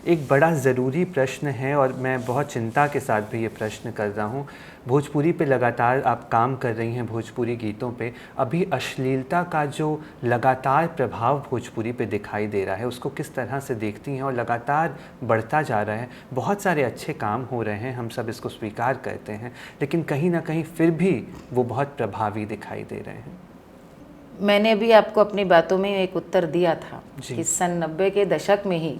एक बड़ा ज़रूरी प्रश्न है और मैं बहुत चिंता के साथ भी ये प्रश्न कर रहा हूँ। भोजपुरी पे लगातार आप काम कर रही हैं, भोजपुरी गीतों पे। अभी अश्लीलता का जो लगातार प्रभाव भोजपुरी पे दिखाई दे रहा है, उसको किस तरह से देखती हैं? और लगातार बढ़ता जा रहा है। बहुत सारे अच्छे काम हो रहे हैं, हम सब इसको स्वीकार करते हैं, लेकिन कहीं ना कहीं फिर भी वो बहुत प्रभावी दिखाई दे रहे हैं। मैंने भी आपको अपनी बातों में एक उत्तर दिया था कि सन 90 के दशक में ही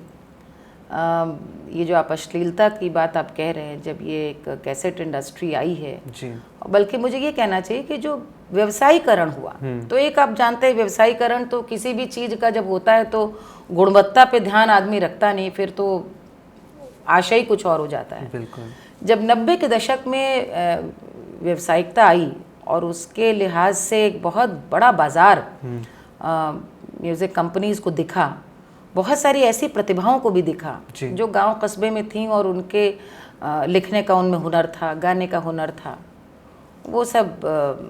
ये जो आप अश्लीलता की बात आप कह रहे हैं, जब ये एक कैसेट इंडस्ट्री आई है जी, बल्कि मुझे ये कहना चाहिए कि जो व्यवसायीकरण हुआ, तो एक आप जानते हैं व्यवसायीकरण तो किसी भी चीज़ का जब होता है तो गुणवत्ता पे ध्यान आदमी रखता नहीं, फिर तो आशय ही कुछ और हो जाता है। बिल्कुल। जब 90 के दशक में व्यावसायिकता आई और उसके लिहाज से एक बहुत बड़ा बाज़ार म्यूज़िक कंपनीज़ को दिखा, बहुत सारी ऐसी प्रतिभाओं को भी दिखा जो गांव कस्बे में थीं और उनके लिखने का उनमें हुनर था, गाने का हुनर था। वो सब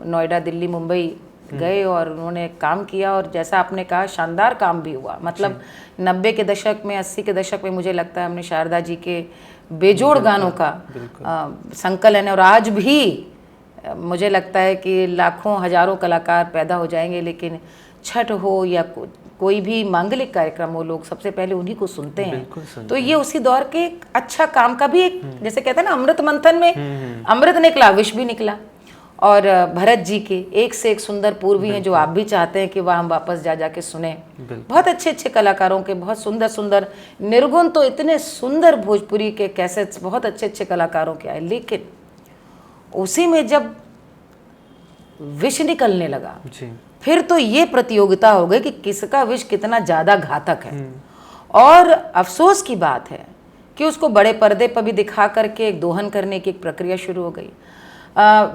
नोएडा, दिल्ली, मुंबई गए और उन्होंने काम किया और जैसा आपने कहा शानदार काम भी हुआ। मतलब 90 के दशक में, 80 के दशक में मुझे लगता है हमने शारदा जी के बेजोड़ गानों का संकलन है और आज भी मुझे लगता है कि लाखों हजारों कलाकार पैदा हो जाएंगे, लेकिन छठ हो या कोई भी मांगलिक कार्यक्रम हो, लोग सबसे पहले उन्हीं को सुनते हैं। तो ये उसी दौर के एक अच्छा काम का भी एक, जैसे कहते हैं ना, अमृत मंथन में अमृत निकला, विष भी निकला। और भरत जी के एक से एक सुंदर पूर्वी हैं जो आप भी चाहते हैं कि वह हम वापस जा के सुने। बहुत अच्छे अच्छे कलाकारों के, बहुत सुंदर सुंदर निर्गुण तो इतने सुंदर भोजपुरी के कैसेट्स बहुत अच्छे अच्छे कलाकारों के आए, लेकिन उसी में जब विष निकलने लगा फिर तो ये प्रतियोगिता हो गई कि किसका विष कितना ज़्यादा घातक है। और अफसोस की बात है कि उसको बड़े पर्दे पर भी दिखा करके एक दोहन करने की एक प्रक्रिया शुरू हो गई।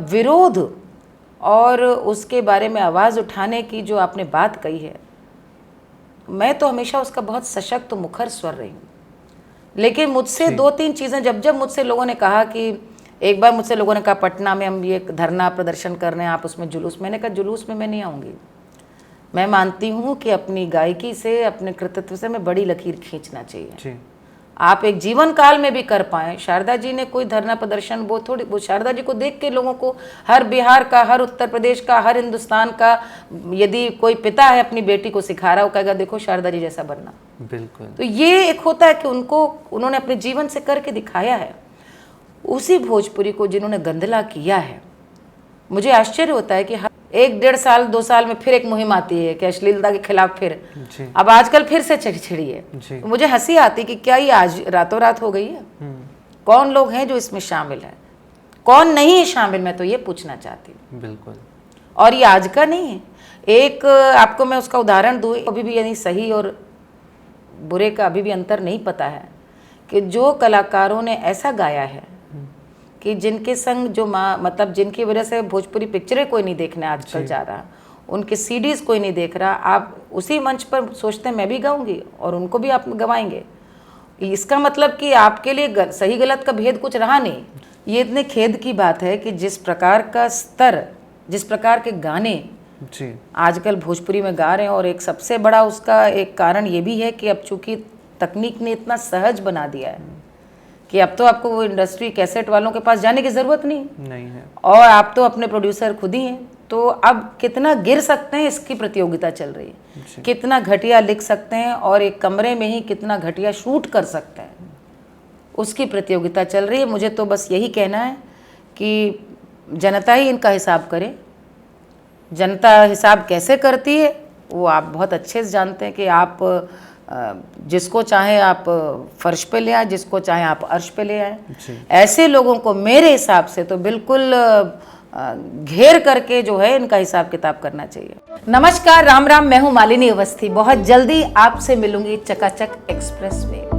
विरोध और उसके बारे में आवाज़ उठाने की जो आपने बात कही है, मैं तो हमेशा उसका बहुत सशक्त मुखर स्वर रही हूँ, लेकिन मुझसे दो तीन चीज़ें जब मुझसे लोगों ने कहा कि एक बार मुझसे लोगों ने कहा पटना में हम ये धरना प्रदर्शन कर रहे हैं, आप उसमें जुलूस, मैंने कहा जुलूस में मैं नहीं आऊँगी। मैं मानती हूँ कि अपनी गायकी से, अपने कृतित्व से मैं बड़ी लकीर खींचना चाहिए। आप एक जीवन काल में भी कर पाएँ। शारदा जी ने कोई धरना प्रदर्शन वो शारदा जी को देख के लोगों को, हर बिहार का, हर उत्तर प्रदेश का, हर हिंदुस्तान का यदि कोई पिता है अपनी बेटी को सिखा रहा है, वो कहेगा देखो शारदा जी जैसा बनना। बिल्कुल। तो ये एक होता है कि उन्होंने अपने जीवन से करके दिखाया है। उसी भोजपुरी को जिन्होंने गंदला किया है, मुझे आश्चर्य होता है कि हर 1-1.5 साल 2 साल में फिर एक मुहिम आती है कि अश्लीलता के खिलाफ फिर अब आजकल फिर से छिड़ी है। तो मुझे हंसी आती कि क्या ये आज रातों रात हो गई है? कौन लोग हैं जो इसमें शामिल है, कौन नहीं है शामिल, मैं तो ये पूछना चाहती हूँ। बिल्कुल। और ये आज का नहीं है। एक आपको मैं उसका उदाहरण दूँ, अभी भी यानी सही और बुरे का अभी भी अंतर नहीं पता है कि जो कलाकारों ने ऐसा गाया है कि जिनके संग जो मतलब जिनकी वजह से भोजपुरी पिक्चरें कोई नहीं देखने आजकल जा रहा, उनके सीडीज़ कोई नहीं देख रहा, आप उसी मंच पर सोचते हैं मैं भी गाऊंगी और उनको भी आप गवाएंगे। इसका मतलब कि आपके लिए सही गलत का भेद कुछ रहा नहीं। ये इतने खेद की बात है कि जिस प्रकार का स्तर, जिस प्रकार के गाने आजकल भोजपुरी में गा रहे हैं, और एक सबसे बड़ा उसका एक कारण ये भी है कि अब चूँकि तकनीक ने इतना सहज बना दिया है कि अब तो आपको वो इंडस्ट्री कैसेट वालों के पास जाने की ज़रूरत नहीं है, और आप तो अपने प्रोड्यूसर खुद ही हैं। तो अब कितना गिर सकते हैं इसकी प्रतियोगिता चल रही है, कितना घटिया लिख सकते हैं और एक कमरे में ही कितना घटिया शूट कर सकते हैं, उसकी प्रतियोगिता चल रही है। मुझे तो बस यही कहना है कि जनता ही इनका हिसाब करे। जनता हिसाब कैसे करती है वो आप बहुत अच्छे से जानते हैं कि आप जिसको चाहे आप फर्श पे ले आए, जिसको चाहे आप अर्श पे ले आए। ऐसे लोगों को मेरे हिसाब से तो बिल्कुल घेर करके जो है इनका हिसाब किताब करना चाहिए। नमस्कार, राम राम, मैं हूँ मालिनी अवस्थी। बहुत जल्दी आपसे मिलूंगी चकाचक एक्सप्रेस में।